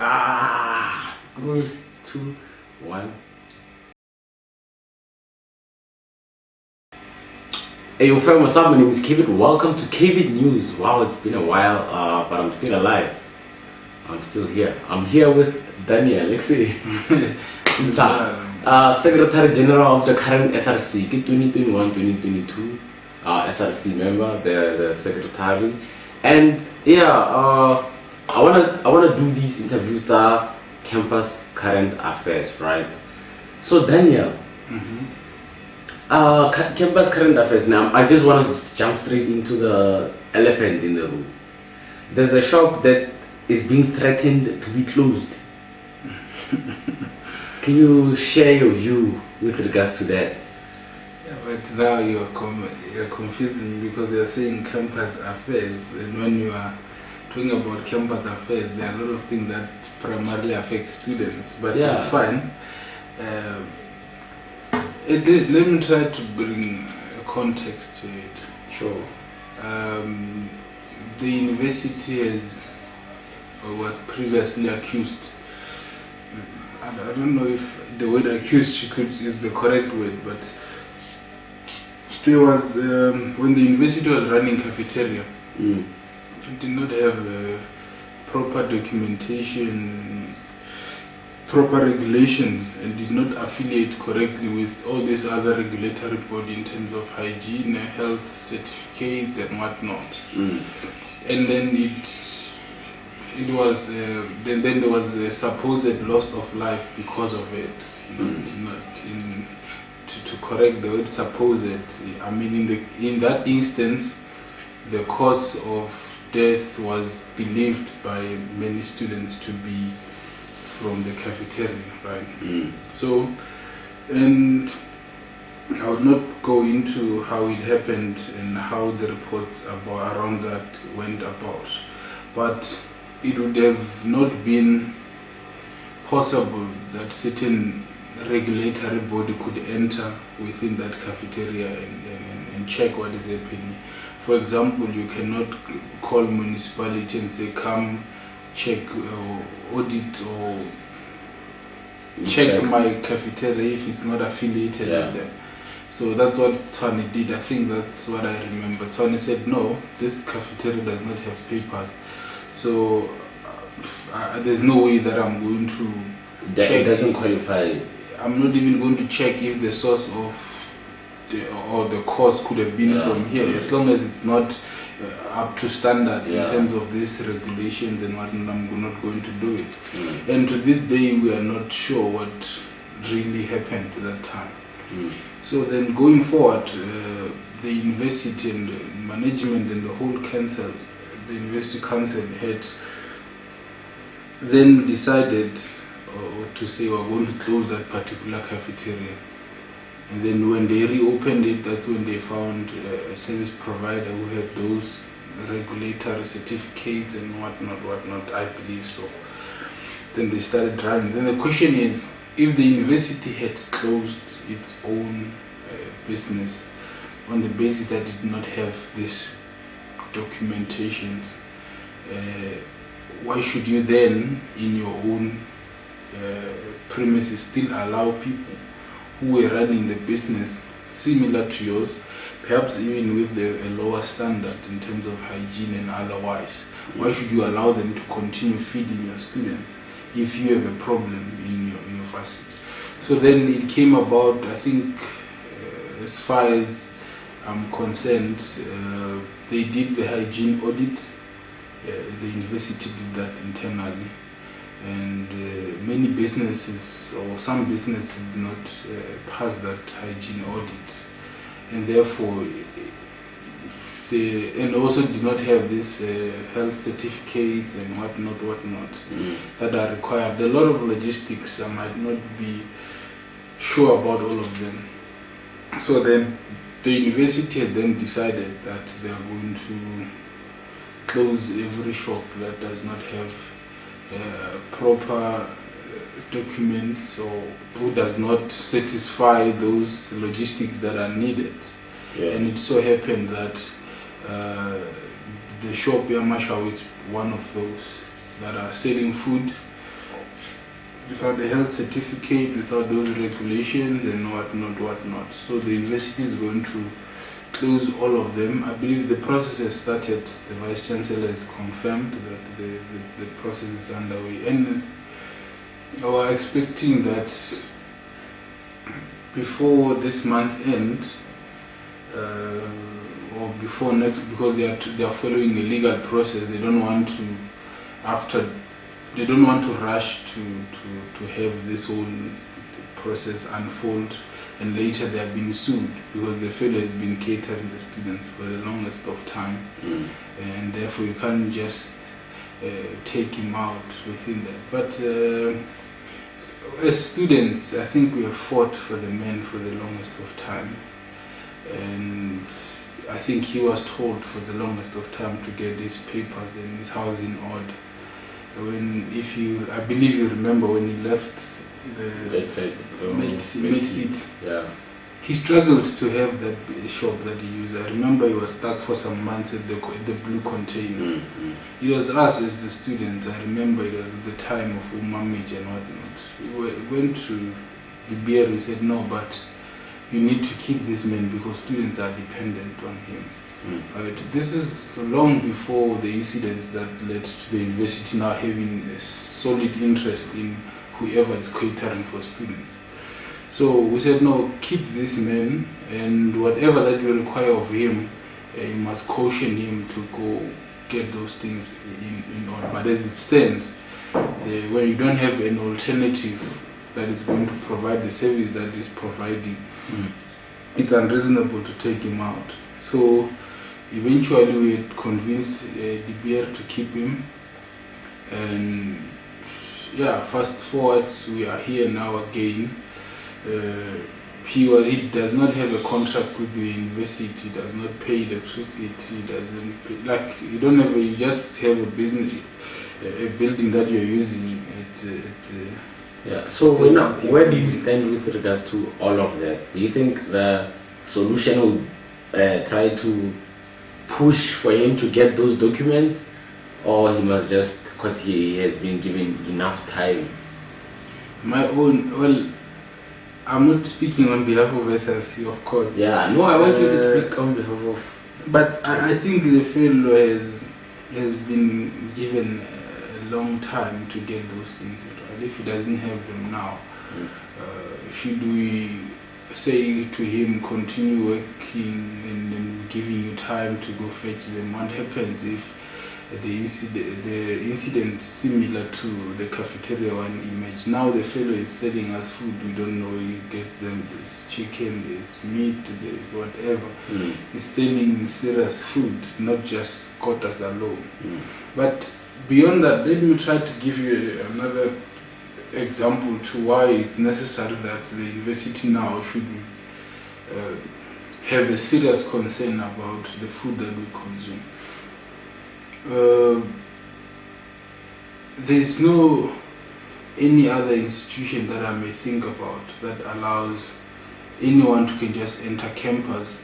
3, 2, 1. Hey, yo, fam, what's up? My name is Kevin. Welcome to Kevin News. Wow, it's been a while, but I'm still alive. I'm still here. I'm here with Daniel. Lexi. Secretary General of the current SRC, 2021-2022. SRC member, the secretary, and yeah, I wanna do these interviews, campus current affairs, right? So Daniel, campus current affairs. Now I just want to jump straight into the elephant in the room. There's a shop that is being threatened to be closed. Can you share your view with regards to that? Yeah, but now you're confusing me because you're saying campus affairs, and when you are talking about campus affairs, there are a lot of things that primarily affect students, but yeah, it's fine. Let me try to bring a context to it. Sure. The university was previously accused. I don't know if the word accused is the correct word, but there was, when the university was running cafeteria, it did not have proper documentation, proper regulations, and did not affiliate correctly with all these other regulatory bodies in terms of hygiene, health certificates and whatnot. And then it was then there was a supposed loss of life because of it. To correct the word supposed, I mean in that instance the cause of death was believed by many students to be from the cafeteria, right? So, and I would not go into how it happened and how the reports around that went about, but it would have not been possible that certain regulatory body could enter within that cafeteria and check what is happening. For example, you cannot call municipality and say, come check or audit or check my cafeteria if it's not affiliated with them. So that's what Tony did. I think that's what I remember. Tony said, no, this cafeteria does not have papers. So there's no way that I'm going to check. It doesn't qualify. I'm not even going to check if the source of the cause could have been from here, as long as it's not up to standard in terms of these regulations and whatnot. I'm not going to do it. And to this day, we are not sure what really happened at that time. So then, going forward, the university and the management and the whole council, the university council, had then decided to say we're going to close that particular cafeteria. And then when they reopened it, that's when they found a service provider who had those regulatory certificates and whatnot, I believe so. Then they started running. Then the question is, if the university had closed its own business on the basis that it did not have these documentations, why should you then, in your own premises, still allow people who were running the business similar to yours, perhaps even with a lower standard in terms of hygiene and otherwise? Why should you allow them to continue feeding your students if you have a problem in your facility? So then it came about, I think, as far as I'm concerned, they did the hygiene audit. The university did that internally, and many businesses, or some businesses, did not pass that hygiene audit, and therefore and also did not have this health certificates and whatnot that are required. A lot of logistics, I might not be sure about all of them. So then the university had then decided that they are going to close every shop that does not have proper documents or who does not satisfy those logistics that are needed. And it so happened that the shop Yamashaw is one of those that are selling food without a health certificate, without those regulations and whatnot. So the university is going to close all of them. I believe the process has started. The Vice Chancellor has confirmed that the process is underway. And we are expecting that before this month end, or before next, because they are following a legal process. They don't want to rush to have this whole process unfold, and later they are being sued, because the fellow has been catering the students for the longest of time, and therefore you can't just take him out within that. But as students, I think we have fought for the man for the longest of time, and I think he was told for the longest of time to get his papers and his house in order. I believe you remember when he left the seat. Yeah. He struggled to have that shop that he used. I remember he was stuck for some months at the blue container. It was us as the students. I remember it was at the time of Umamage and whatnot. We went to the beer. We said no, but you need to keep this man because students are dependent on him. Right. This is long before the incidents that led to the university now having a solid interest in whoever is catering for students. So we said no, keep this man, and whatever that you require of him, you must caution him to go get those things in order. But as it stands, when you don't have an alternative that is going to provide the service that is providing, it's unreasonable to take him out. So eventually we had convinced the beer to keep him, and yeah, fast forward, we are here now again. He does not have a contract with the university, he does not pay electricity, he doesn't pay, like you don't have, you just have a business, a building that you're using yeah. So where do you stand with regards to all of that? Do you think the solution will try to push for him to get those documents, or he must just, because he has been given enough time? I'm not speaking on behalf of SRC, of course. Yeah, no, I want you to speak on behalf of... But I think the fellow has been given a long time to get those things. Right? If he doesn't have them now, should we say to him, continue working and then giving you time to go fetch them? What happens if the incident similar to the cafeteria one image? Now the fellow is selling us food, we don't know, he gets them, there's chicken, there's meat, there's whatever. He's selling serious food, not just quotas alone. But beyond that, let me try to give you another example to why it's necessary that the university now should have a serious concern about the food that we consume. There's no any other institution that I may think about that allows anyone to can just enter campus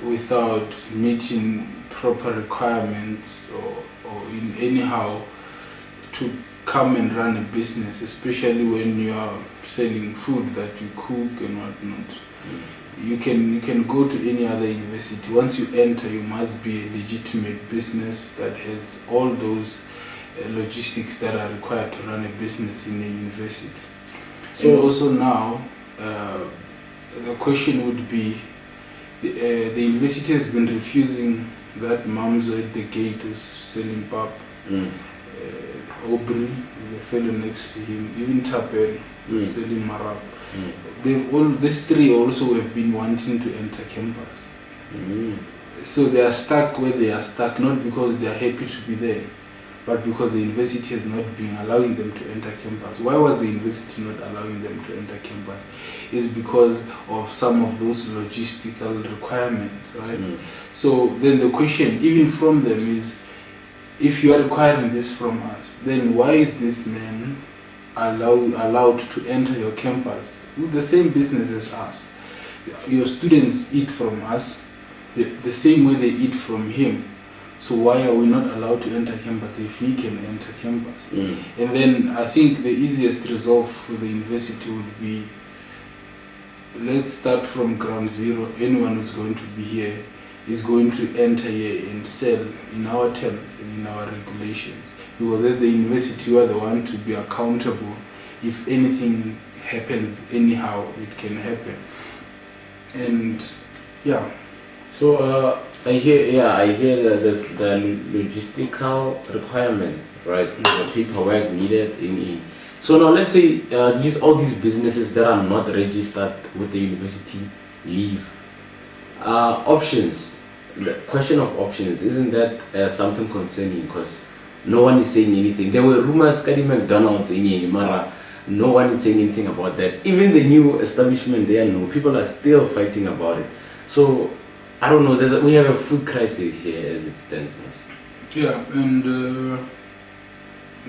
without meeting proper requirements or in anyhow to come and run a business, especially when you are selling food that you cook and whatnot. You can go to any other university. Once you enter, you must be a legitimate business that has all those logistics that are required to run a business in a university. So and also now, the question would be, the university has been refusing that Mamzo at the gate who's selling pap, Aubrey, the fellow next to him, even Tapel, who's selling marab. These three also have been wanting to enter campus. So they are stuck where they are stuck, not because they are happy to be there, but because the university has not been allowing them to enter campus. Why was the university not allowing them to enter campus? It's because of some of those logistical requirements, right? So then the question, even from them, is, if you are requiring this from us, then why is this man allowed to enter your campus with the same business as us? Your students eat from us the same way they eat from him. So why are we not allowed to enter campus if he can enter campus? Mm. And then I think the easiest resolve for the university would be, let's start from ground zero. Anyone who's going to be here is going to enter here and sell in our terms and in our regulations. Because as the university, you are the one to be accountable. If anything happens anyhow, it can happen. And yeah. So I hear that there's the logistical requirements, right? The paperwork needed in. So now let's say all these businesses that are not registered with the university leave. Options. The question of options, isn't that something concerning? Because no one is saying anything. There were rumors Kadi McDonald's in Mara. No one is saying anything about that. Even the new establishment there, no, people are still fighting about it. So I don't know. We have a food crisis here as it stands. Yeah, and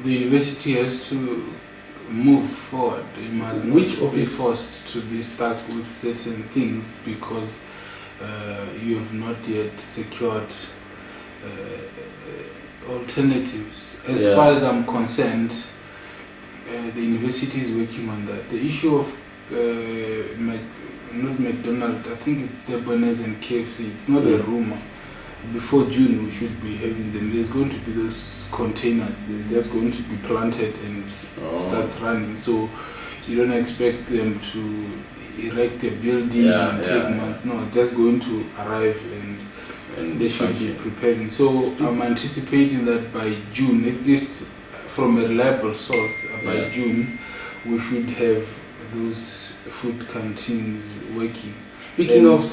the university has to move forward. It must not be forced to be stuck with certain things because you have not yet secured alternatives. As far as I'm concerned, the university is working on that. The issue of not McDonald's, I think it's the Bonnes and KFC. It's not a rumor. Before June, we should be having them. There's going to be those containers. They're just going to be planted and it starts running. So you don't expect them to erect a building and take months. No, just going to arrive and they should be preparing. So I'm anticipating that by June, at least from a reliable source, by June, we should have those food canteens working. Speaking of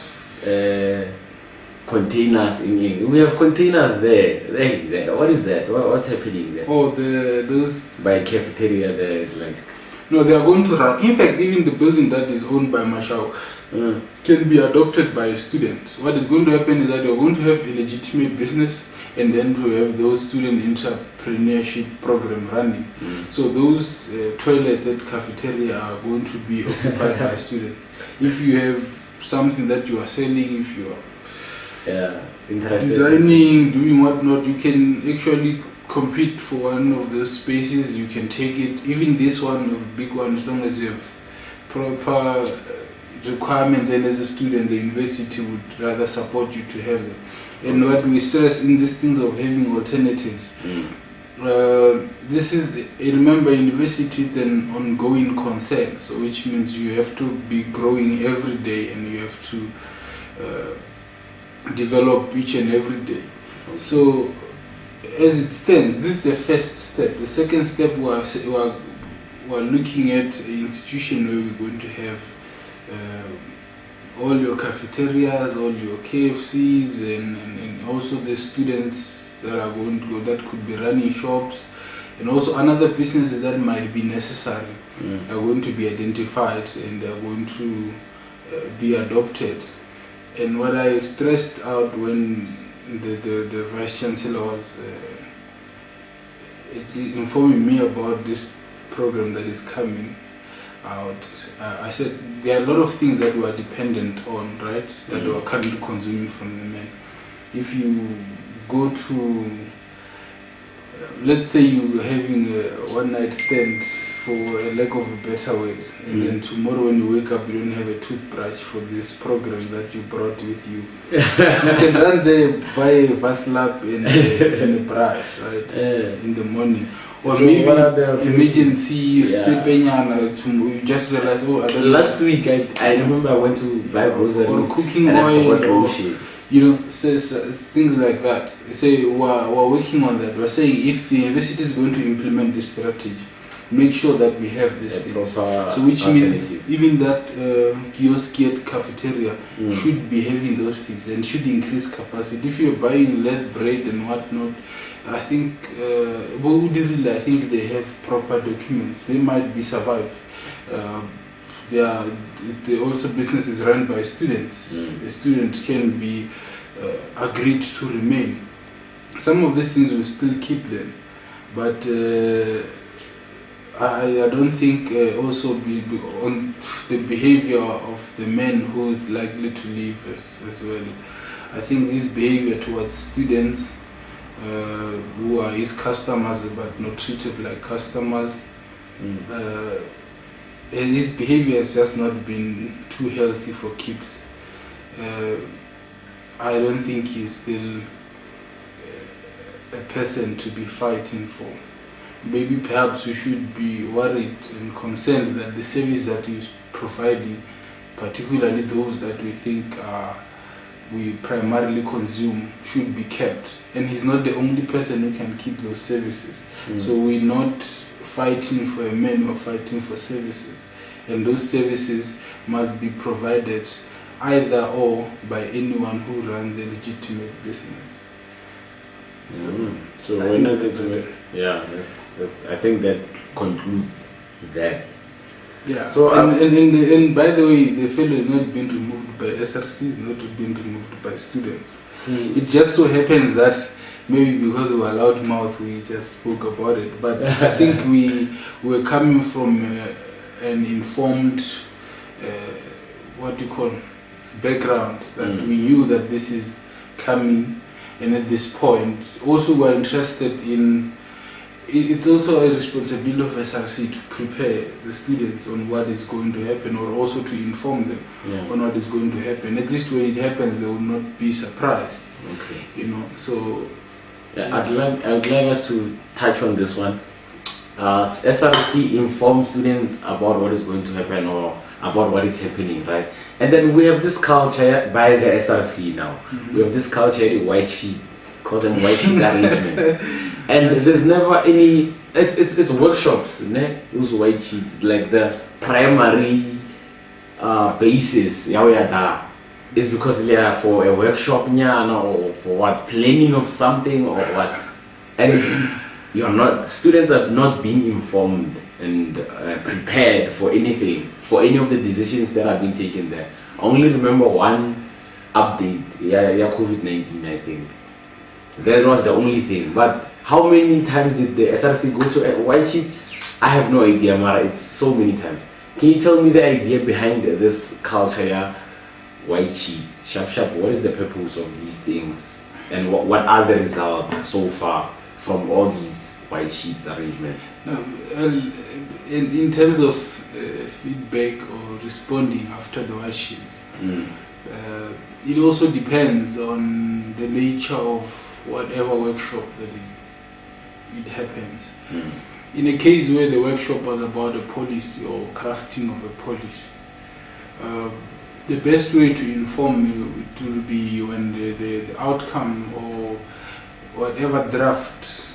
containers we have containers there. Hey, what is that? What's happening there? Oh, those by cafeteria there is like. No, they are going to run. In fact, even the building that is owned by Mashao can be adopted by students. What is going to happen is that you're going to have a legitimate business and then to have those student entrepreneurship program running. So those toilets at cafeteria are going to be occupied by students. If you have something that you are selling, if you are designing, doing whatnot, you can actually compete for one of those spaces. You can take it, even this one, a big one, as long as you have proper requirements, and as a student the university would rather support you to have them. And what we stress in these things of having alternatives, this is, remember, university is an ongoing concern, so which means you have to be growing every day and you have to develop each and every day. So as it stands, this is the first step. The second step, we're looking at an institution where we're going to have all your cafeterias, all your KFCs, and also the students that are going to go, that could be running shops, and also another businesses that might be necessary are going to be identified and are going to be adopted. And what I stressed out when the Vice Chancellor was informing me about this program that is coming out, I said there are a lot of things that we are dependent on, right? That we are currently consuming from the men. If you go to, let's say you're having a one-night stand, for a lack of a better word, and then tomorrow when you wake up you don't have a toothbrush for this program that you brought with you. You can run there, buy a Vaslap and a brush, right, in the morning. Or so maybe emergency, you you just realize, oh, I don't know. Last week I remember I went to buy groceries or cooking oil, or things like that. Say we're working on that. We're saying if the university is going to implement this strategy, make sure that we have this thing. So which means even that kiosk at cafeteria should be having those things and should increase capacity. If you're buying less bread and whatnot, I think I think they have proper documents. They might be survive. They also businesses run by students. A student can be agreed to remain. Some of these things will still keep them, but I don't think also on the behavior of the men who is likely to leave as well. I think this behavior towards students who are his customers but not treated like customers. His behavior has just not been too healthy for keeps. I don't think he's still a person to be fighting for. Maybe perhaps we should be worried and concerned that the service that he's providing, particularly those that we think we primarily consume, should be kept. And he's not the only person who can keep those services. So we're not fighting for a man, we're fighting for services. And those services must be provided either or by anyone who runs a legitimate business. So when that's I think that concludes that. Yeah. So and by the way, the fellow is not being removed by SRC, is not being removed by students. It just so happens that maybe because of our loud mouth we just spoke about it. But I think we were coming from an informed background, that we knew that this is coming, and at this point also we're interested in. It's also a responsibility of SRC to prepare the students on what is going to happen, or also to inform them on what is going to happen. At least when it happens, they will not be surprised. Okay. So I'd like us to touch on this one. SRC informs students about what is going to happen or about what is happening, right? And then we have this culture by the SRC now. We have this culture, the white sheet, call them white sheet arrangement. And there's never any, it's workshops, ne? Those white sheets, like the primary basis, is because they are for a workshop or for what, planning of something or what. And students are not being informed and prepared for anything, for any of the decisions that have been taken there. I only remember one update, COVID-19, I think. That was the only thing. But how many times did the SRC go to a white sheet? I have no idea, Mara. It's so many times. Can you tell me the idea behind this culture, white sheets? Sharp, what is the purpose of these things? And what are the results so far from all these white sheets arrangements? In terms of feedback or responding after the white sheets, it also depends on the nature of whatever workshop that it happens. In a case where the workshop was about a policy or crafting of a policy, the best way to inform you it will be when the outcome or whatever draft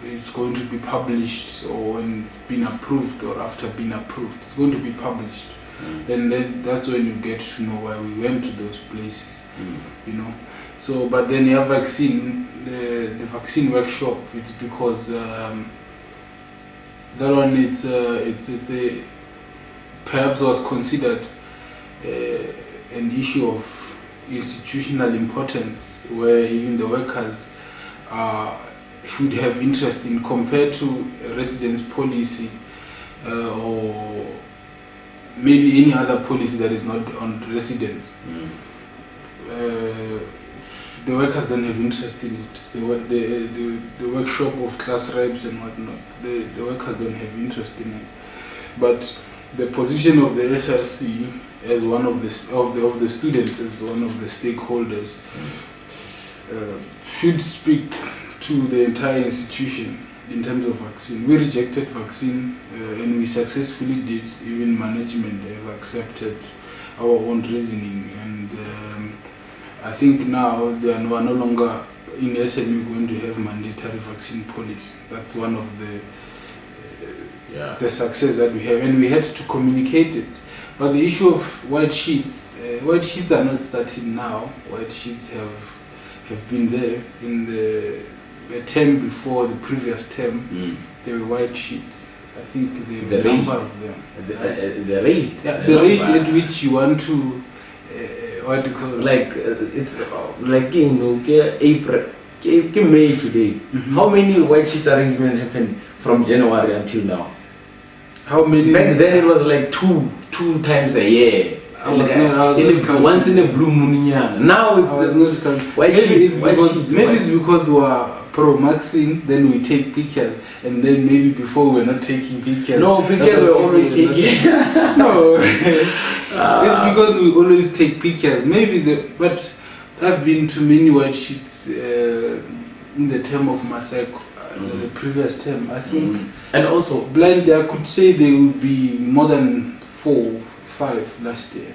is going to be published, or when it's been approved or after being approved, it's going to be published. Then that's when you get to know why we went to those places. So, but then you have vaccine, the vaccine workshop. It's because that one it's a perhaps was considered an issue of institutional importance, where even the workers should have interest in, compared to a residence policy or maybe any other policy that is not on residents. The workers don't have interest in it. The workshop of class reps and whatnot, the workers don't have interest in it. But the position of the SRC as one of the students, as one of the stakeholders, should speak to the entire institution in terms of vaccine. We rejected vaccine and we successfully did. Even management have accepted our own reasoning, and I think now we are no longer in SMU going to have mandatory vaccine policy. That's one of the success that we have, and we had to communicate it. But the issue of white sheets are not starting now. White sheets have been there in the term before the previous term. There were white sheets. I think the number of them. The rate. Yeah, the rate at which you want to. What do you call it? Like it's like April, May today. How many white sheets arrangements happened from January until now? How many? Back then it was like two times a year. Once in a blue moon. Now it's not white sheets. Maybe it's because we are pro-maxing, then we take pictures, and then maybe before we're not taking pictures. No, pictures were always taken. No, it's because we always take pictures. But I've been to many white sheets in the term of Maseko, the previous term, I think. And also, blindly, I could say there would be more than 4, 5 last year.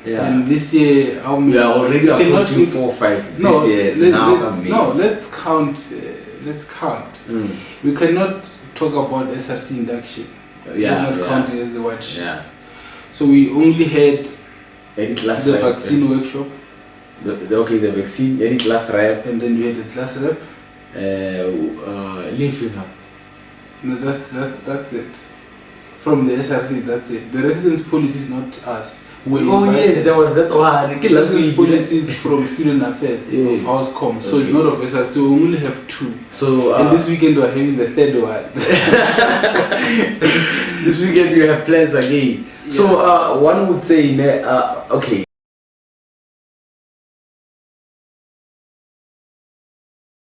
yeah. And this year, We are already approaching 4 or 5 this year. Let's count. Let's count. We cannot talk about SRC induction. Yeah, Let's not count it as a white sheet. Yeah. So we only had Any class the rep, vaccine workshop, the vaccine, any class rep, and then we had the class rep. leafing up. No, that's it. From the SRC, that's it. The residence policy is not us. Oh yes, there was that one. The residence policies from student affairs of Housecom, so it's not of SRC. So we only have 2. So and this weekend we're having the 3rd one. This weekend you have plans again. Yeah. So one would say, okay.